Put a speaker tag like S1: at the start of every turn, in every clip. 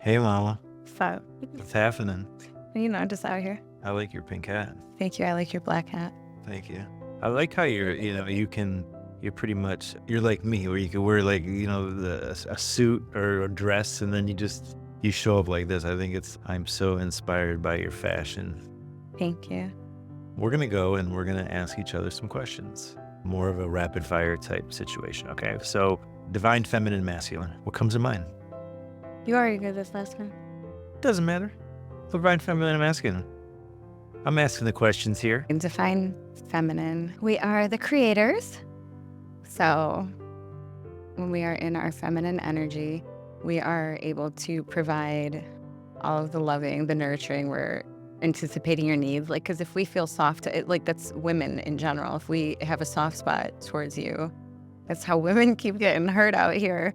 S1: Hey, mama.
S2: So,
S1: What's happening?
S2: just out here.
S1: I like your pink hat.
S2: Thank you. I like your black hat.
S1: Thank you. I like how you're pretty much, you're like me, where you can wear like, a suit or a dress, and then you show up like this. I'm so inspired by your fashion.
S2: Thank you.
S1: We're going to go and we're going to ask each other some questions. More of a rapid fire type situation. Okay. So divine feminine masculine. What comes to mind?
S2: You already did this last time.
S1: Doesn't matter. Divine feminine masculine. I'm asking the questions here.
S2: In define feminine, we are the creators. So when we are in our feminine energy, we are able to provide all of the loving, the nurturing. We're anticipating your needs. Because if we feel soft, that's women in general. If we have a soft spot towards you, that's how women keep getting hurt out here.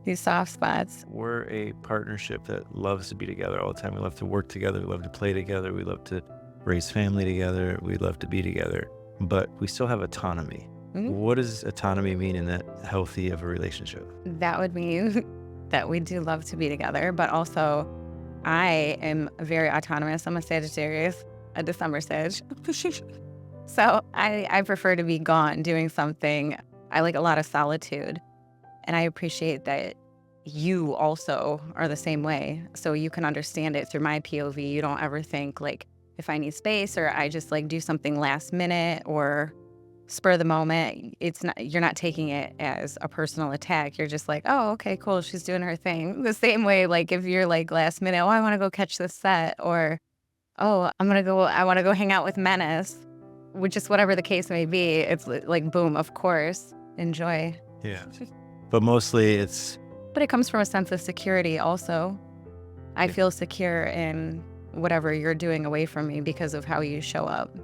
S2: These soft spots.
S1: We're a partnership that loves to be together all the time. We love to work together. We love to play together. We love to raise family together. We love to be together. But we still have autonomy.
S2: Mm-hmm.
S1: What does autonomy mean in that healthy of a relationship?
S2: That would mean that we do love to be together, but also I am very autonomous. I'm a Sagittarius, a December Sag. So I prefer to be gone doing something. I like a lot of solitude. And I appreciate that you also are the same way. So you can understand it through my POV. You don't ever think like if I need space or I just like do something last minute or spur of the moment, you're not taking it as a personal attack. You're just like, oh, okay, cool. She's doing her thing. The same way, like if you're like last minute, oh, I want to go catch this set, or, oh, I want to go hang out with Menace, which is whatever the case may be. It's like, boom, of course, enjoy.
S1: Yeah. But mostly
S2: But it comes from a sense of security also. I feel secure in whatever you're doing away from me because of how you show up.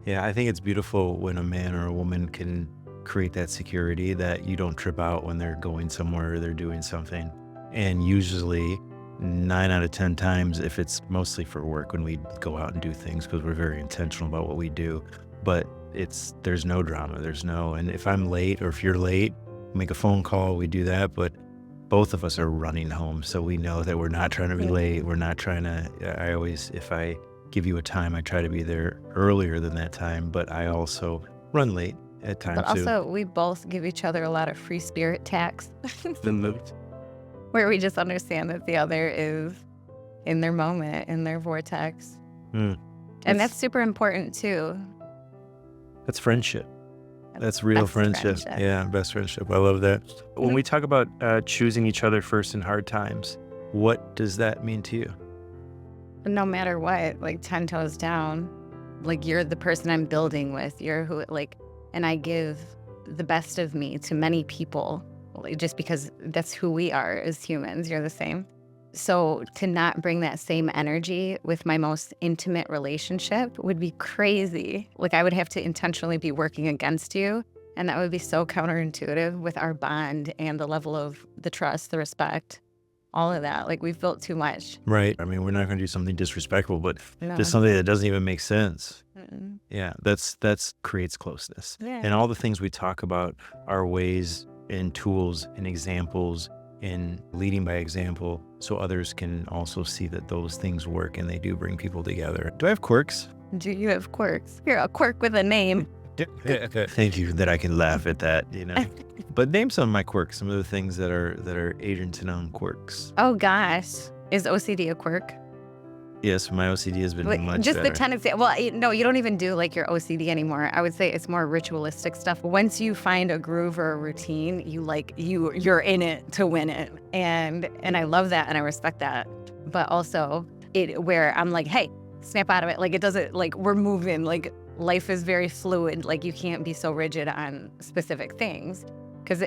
S1: Yeah, I think it's beautiful when a man or a woman can create that security that you don't trip out when they're going somewhere or they're doing something. And usually 9 out of 10 times, if it's mostly for work, when we go out and do things because we're very intentional about what we do, but there's no drama. And if I'm late or if you're late, make a phone call, we do that, but both of us are running home, so we know that we're not trying to be late. We're not trying to, if I give you a time, I try to be there earlier than that time, but I also run late at times too.
S2: But also, we both give each other a lot of free spirit tax.
S1: The
S2: where we just understand that the other is in their moment, in their vortex. And that's super important too.
S1: That's friendship. That's real friendship. Yeah, best friendship. I love that. When we talk about choosing each other first in hard times, what does that mean to you?
S2: No matter what, like 10 toes down, like you're the person I'm building with. You're who, like, and I give the best of me to many people, like, just because that's who we are as humans. You're the same. So to not bring that same energy with my most intimate relationship would be crazy. Like I would have to intentionally be working against you. And that would be so counterintuitive with our bond and the level of the trust, the respect, all of that. Like we've built too much.
S1: Right. I mean, we're not going to do something disrespectful, but
S2: No.
S1: just something that doesn't even make sense.
S2: Mm-mm.
S1: Yeah, that's creates closeness.
S2: Yeah.
S1: And all the things we talk about are ways and tools and examples in leading by example, so others can also see that those things work and they do bring people together. Do I have quirks?
S2: Do you have quirks? You're a quirk with a name.
S1: Thank you that I can laugh at that, But name some of my quirks, some of the things that are Adrian Tonon quirks.
S2: Oh gosh. Is OCD a quirk?
S1: Yes, my OCD has been
S2: Like,
S1: much
S2: just
S1: better.
S2: the tendency. Well, no, you don't even do like your OCD anymore. I would say it's more ritualistic stuff. Once you find a groove or a routine, you're in it to win it, and I love that and I respect that. But also where I'm like, hey, snap out of it. Like it doesn't, like we're moving. Like life is very fluid. Like you can't be so rigid on specific things because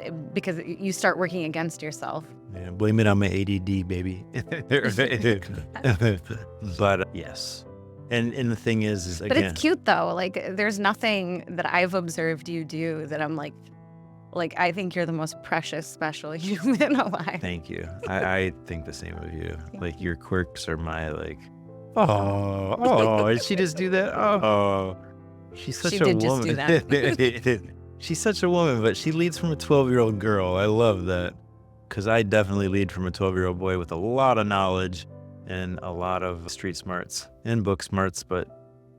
S2: you start working against yourself.
S1: Yeah, blame it on my ADD, baby. But yes. And the thing is
S2: But
S1: again,
S2: it's cute though. Like there's nothing that I've observed you do that I'm like I think you're the most precious, special human alive.
S1: thank you. I think the same of you. Like your quirks are my oh, did she just do that? Oh, she's such
S2: She
S1: a
S2: did just
S1: woman.
S2: do that.
S1: She's such a woman, but she leads from a 12-year-old girl. I love that. because I definitely lead from a 12-year-old boy with a lot of knowledge and a lot of street smarts and book smarts, but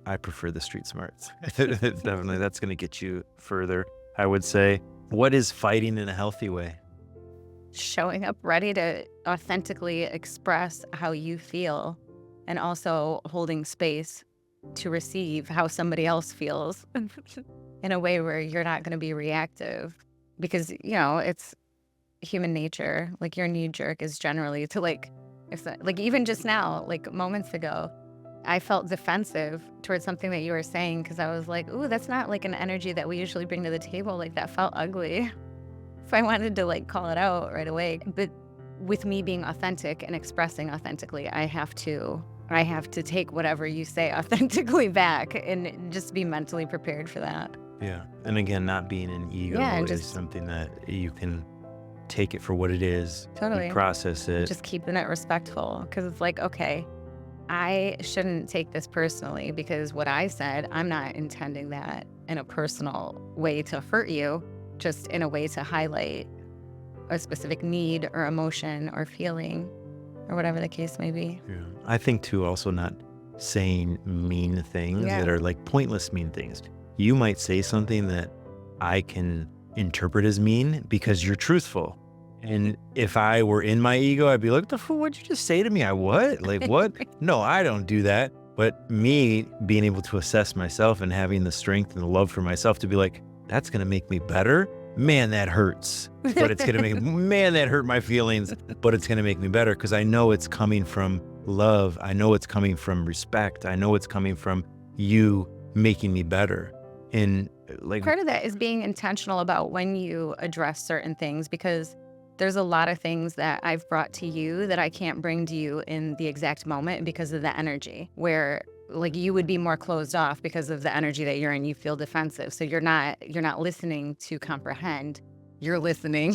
S1: I prefer the street smarts. Definitely, that's going to get you further, I would say. What is fighting in a healthy way?
S2: Showing up ready to authentically express how you feel, and also holding space to receive how somebody else feels in a way where you're not going to be reactive. Because, it's human nature. Like, your knee jerk is generally to like even just now, like moments ago, I felt defensive towards something that you were saying because I was like, ooh, that's not like an energy that we usually bring to the table. Like, that felt ugly. So I wanted to like call it out right away. But with me being authentic and expressing authentically, I have to take whatever you say authentically back and just be mentally prepared for that.
S1: Yeah. And again, not being an ego
S2: Yeah, and
S1: is
S2: just
S1: something that you can take it for what it is.
S2: Totally.
S1: You process it.
S2: just keeping it respectful, because it's like, okay, I shouldn't take this personally because what I said, I'm not intending that in a personal way to hurt you, just in a way to highlight a specific need or emotion or feeling or whatever the case may be.
S1: Yeah. I think too, also not saying mean things
S2: Yeah.
S1: that are like pointless mean things. You might say something that I can interpret as mean because you're truthful. And if I were in my ego, I'd be like, the fool, what'd you just say to me? I what? Like, what? No, I don't do that. But me being able to assess myself and having the strength and the love for myself to be like, that's going to make me better. Man, that hurts. But it's going to make, man, that hurt my feelings. But it's going to make me better because I know it's coming from love. I know it's coming from respect. I know it's coming from you making me better. And like,
S2: part of that is being intentional about when you address certain things, because there's a lot of things that I've brought to you that I can't bring to you in the exact moment because of the energy, where like you would be more closed off because of the energy that you're in. You feel defensive. So you're not listening to comprehend. You're listening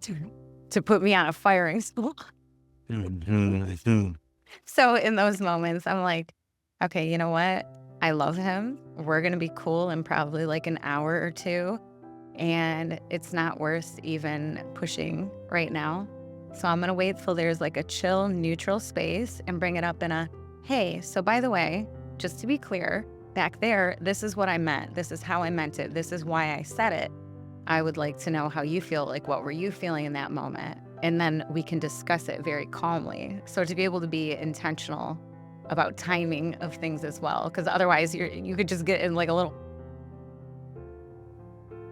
S2: to put me on a firing school. So in those moments, I'm like, okay, you know what? I love him. We're going to be cool in probably like an hour or two. And it's not worth even pushing right now. So I'm going to wait till there's like a chill, neutral space and bring it up in a, hey, so by the way, just to be clear, back there, this is what I meant. This is how I meant it. This is why I said it. I would like to know how you feel. Like, what were you feeling in that moment? And then we can discuss it very calmly. So to be able to be intentional about timing of things as well, because otherwise you could just get in like a little,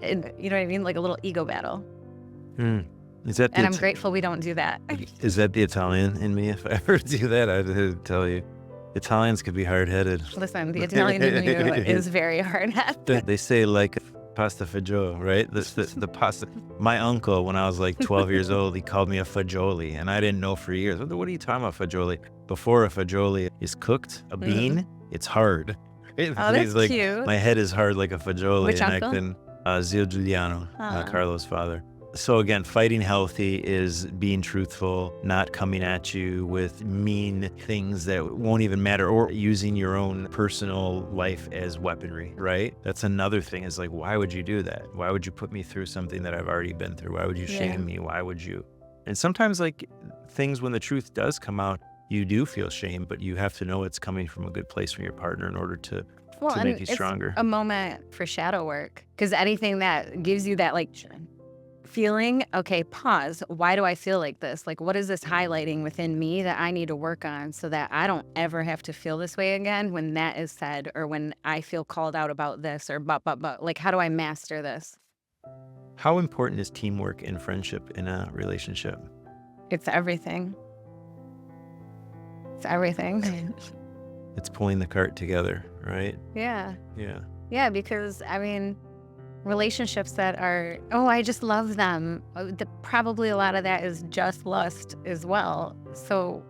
S2: you know what I mean? Like a little ego battle.
S1: Is that
S2: and I'm grateful we don't do that.
S1: Is that the Italian in me? If I ever do that, I'd tell you. Italians could be hard-headed.
S2: Listen, the Italian in you is very hard-headed.
S1: They say like pasta fagioli, right? The pasta. My uncle, when I was like 12 years old, he called me a fagioli, and I didn't know for years. What are you talking about, fagioli? Before a fagioli is cooked, a bean, it's hard.
S2: Oh, that's
S1: like,
S2: cute.
S1: My head is hard like a fagioli.
S2: Which
S1: and
S2: uncle?
S1: I can, Zio Giuliano, Carlo's father. So again, fighting healthy is being truthful, not coming at you with mean things that won't even matter, or using your own personal life as weaponry, right? That's another thing, is like, why would you do that? Why would you put me through something that I've already been through? Why would you shame me? Why would you? And sometimes like things, when the truth does come out, you do feel shame, but you have to know it's coming from a good place from your partner in order to make you stronger.
S2: It's a moment for shadow work, because anything that gives you that like feeling, okay, pause. Why do I feel like this? Like, what is this highlighting within me that I need to work on so that I don't ever have to feel this way again when that is said, or when I feel called out about this, or but. Like, how do I master this?
S1: How important is teamwork and friendship in a relationship?
S2: It's everything. It's everything.
S1: It's pulling the cart together, right?
S2: Yeah.
S1: Yeah.
S2: Yeah, because, I mean, relationships that are, oh, I just love them. Probably a lot of that is just lust as well. So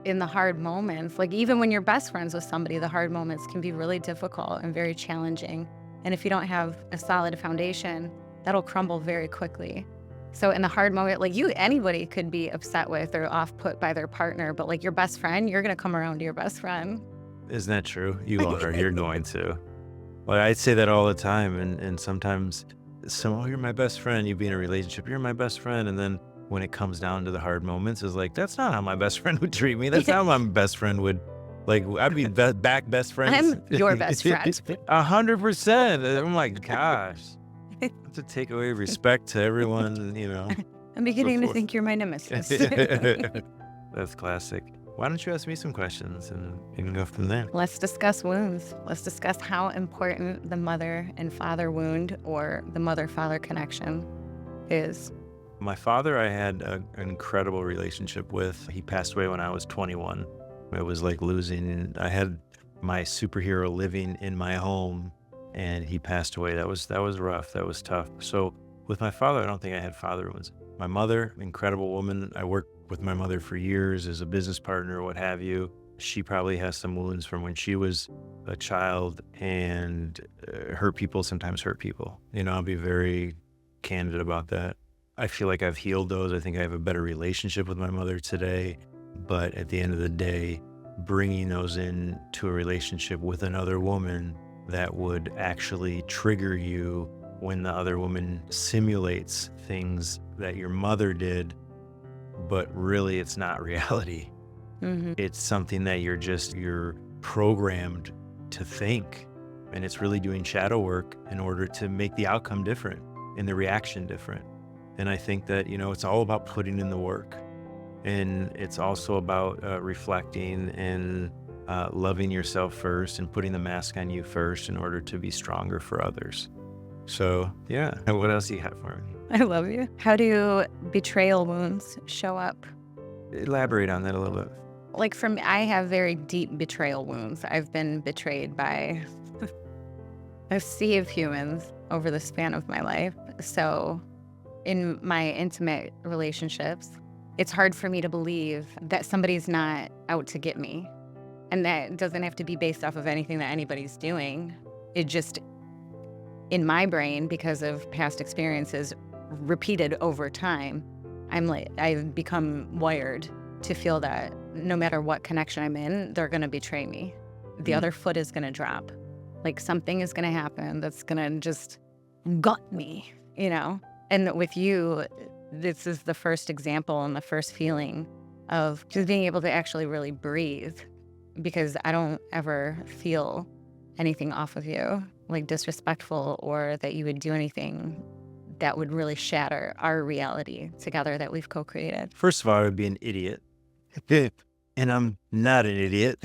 S2: in the hard moments, like even when you're best friends with somebody, the hard moments can be really difficult and very challenging. And if you don't have a solid foundation, that'll crumble very quickly. So in the hard moment, like anybody could be upset with or off put by their partner, but like your best friend, you're going to come around to your best friend.
S1: Isn't that true? You are. You're going to. Well, I say that all the time, and sometimes, oh, you're my best friend. You be in a relationship, you're my best friend, and then when it comes down to the hard moments is like, that's not how my best friend would treat me. That's not how my best friend would, like, I'd be back best friends.
S2: I'm your best friend.
S1: 100%. I'm like, gosh, to take away respect to everyone,
S2: I'm beginning to
S1: before.
S2: think you're my nemesis.
S1: That's classic. Why don't you ask me some questions and we can go from there?
S2: Let's discuss wounds. Let's discuss how important the mother and father wound or the mother-father connection is.
S1: My father, I had an incredible relationship with. He passed away when I was 21. It was like losing. I had my superhero living in my home, and he passed away. That was rough. That was tough. So with my father, I don't think I had father wounds. My mother, incredible woman. I worked with my mother for years as a business partner, what have you. She probably has some wounds from when she was a child, and hurt people sometimes hurt people. I'll be very candid about that. I feel like I've healed those. I think I have a better relationship with my mother today. But at the end of the day, bringing those into a relationship with another woman that would actually trigger you when the other woman simulates things that your mother did, but really it's not reality.
S2: Mm-hmm.
S1: It's something that you're programmed to think. And it's really doing shadow work in order to make the outcome different and the reaction different. And I think that, it's all about putting in the work. And it's also about reflecting and loving yourself first and putting the mask on you first in order to be stronger for others. So, yeah. What else do you have for me?
S2: I love you. How do betrayal wounds show up?
S1: Elaborate on that a little bit.
S2: Like for me, I have very deep betrayal wounds. I've been betrayed by a sea of humans over the span of my life. So in my intimate relationships, it's hard for me to believe that somebody's not out to get me. And that doesn't have to be based off of anything that anybody's doing. It just, in my brain, because of past experiences repeated over time, I've become wired to feel that no matter what connection I'm in, they're going to betray me. The other foot is going to drop. Like something is going to happen that's going to just gut me, And with you, this is the first example and the first feeling of just being able to actually really breathe, because I don't ever feel anything off of you, like disrespectful, or that you would do anything that would really shatter our reality together that we've co-created.
S1: First of all, I would be an idiot. And I'm not an idiot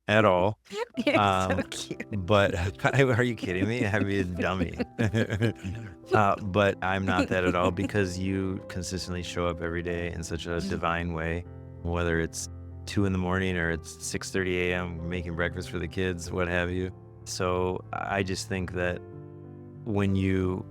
S1: at all.
S2: You're so cute.
S1: But are you kidding me? I'd be a dummy. But I'm not that at all, because you consistently show up every day in such a divine way, whether it's 2 a.m. or it's 6:30 a.m. making breakfast for the kids, what have you. So I just think that when you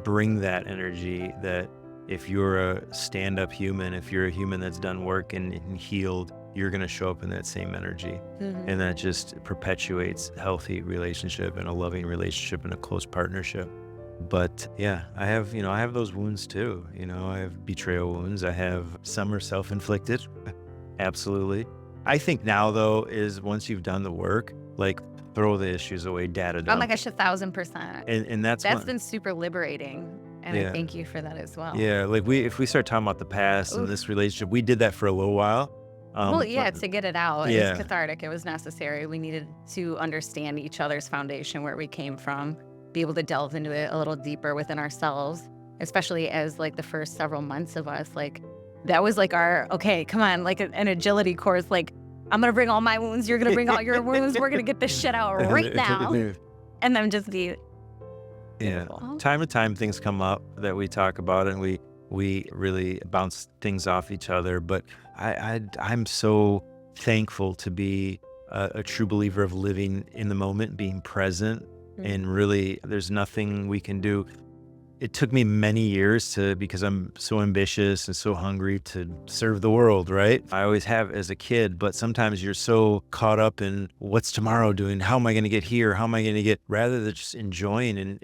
S1: bring that energy, that if you're a stand-up human, if you're a human that's done work and healed, you're going to show up in that same energy.
S2: Mm-hmm.
S1: And that just perpetuates a healthy relationship and a loving relationship and a close partnership. But yeah, I have those wounds too. I have betrayal wounds. Some are self-inflicted. Absolutely. I think now though, is once you've done the work, like throw the issues away, data dump.
S2: Oh my gosh, 1,000%.
S1: And that's
S2: been super liberating. And I thank you for that as well.
S1: Yeah, like if we start talking about the past and this relationship, we did that for a little while.
S2: To get it out.
S1: Yeah.
S2: It was cathartic. It was necessary. We needed to understand each other's foundation, where we came from, be able to delve into it a little deeper within ourselves, especially as like the first several months of us, like that was like our, okay, come on, like an agility course. Like, I'm going to bring all my wounds. You're going to bring all your wounds. We're going to get this shit out right now. And then just be beautiful.
S1: Yeah. Time to time, things come up that we talk about, and we really bounce things off each other. But I'm so thankful to be a true believer of living in the moment, being present, and really, there's nothing we can do. It took me many years because I'm so ambitious and so hungry to serve the world, right? I always have as a kid, but sometimes you're so caught up in what's tomorrow doing? How am I going to get here? How am I going to get, rather than just enjoying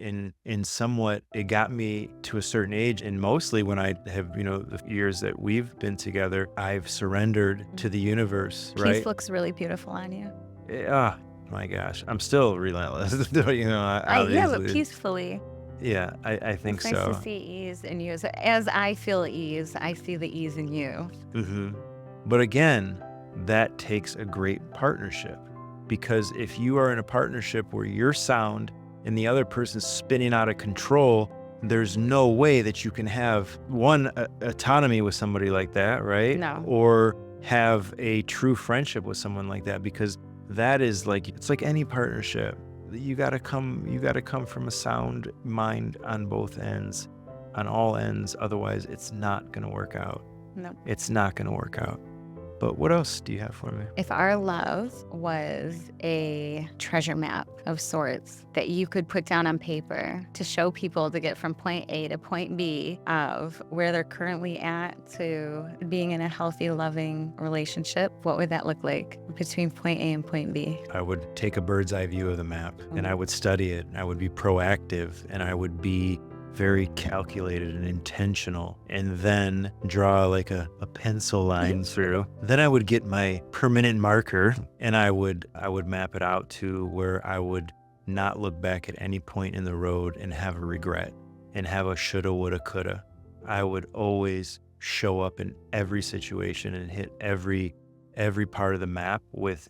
S1: and somewhat, it got me to a certain age. And mostly when I have, the years that we've been together, I've surrendered to the universe, right?
S2: Peace looks really beautiful on you.
S1: My gosh, I'm still relentless.
S2: Yeah, but peacefully.
S1: Yeah, I think
S2: It's nice to
S1: so.
S2: see ease in you. So as I feel ease, I see the ease in you.
S1: hmm But again, that takes a great partnership, because if you are in a partnership where you're sound and the other person's spinning out of control, there's no way that you can have one autonomy with somebody like that, right?
S2: No.
S1: Or have a true friendship with someone like that, because that is like, it's like any partnership. You got to come from a sound mind on both ends, on all ends. Otherwise, it's not going to work out.
S2: No.
S1: It's not going to work out. But what else do you have for me?
S2: If our love was a treasure map of sorts that you could put down on paper to show people to get from point A to point B of where they're currently at to being in a healthy, loving relationship, what would that look like between point A and point B?
S1: I would take a bird's eye view of the map and I would study it. I would be proactive and I would be very calculated and intentional, and then draw like a pencil line through. Then I would get my permanent marker and I would map it out to where I would not look back at any point in the road and have a regret and have a shoulda, woulda, coulda. I would always show up in every situation and hit every part of the map with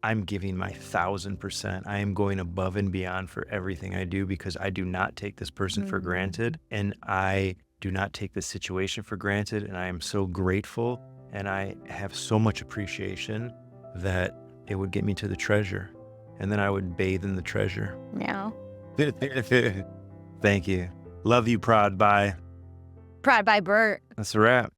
S1: I'm giving my 1,000%. I am going above and beyond for everything I do, because I do not take this person for granted, and I do not take this situation for granted. And I am so grateful and I have so much appreciation that it would get me to the treasure. And then I would bathe in the treasure.
S2: Meow.
S1: Thank you. Love you, Prod. Bye.
S2: Pride by Bert.
S1: That's a wrap.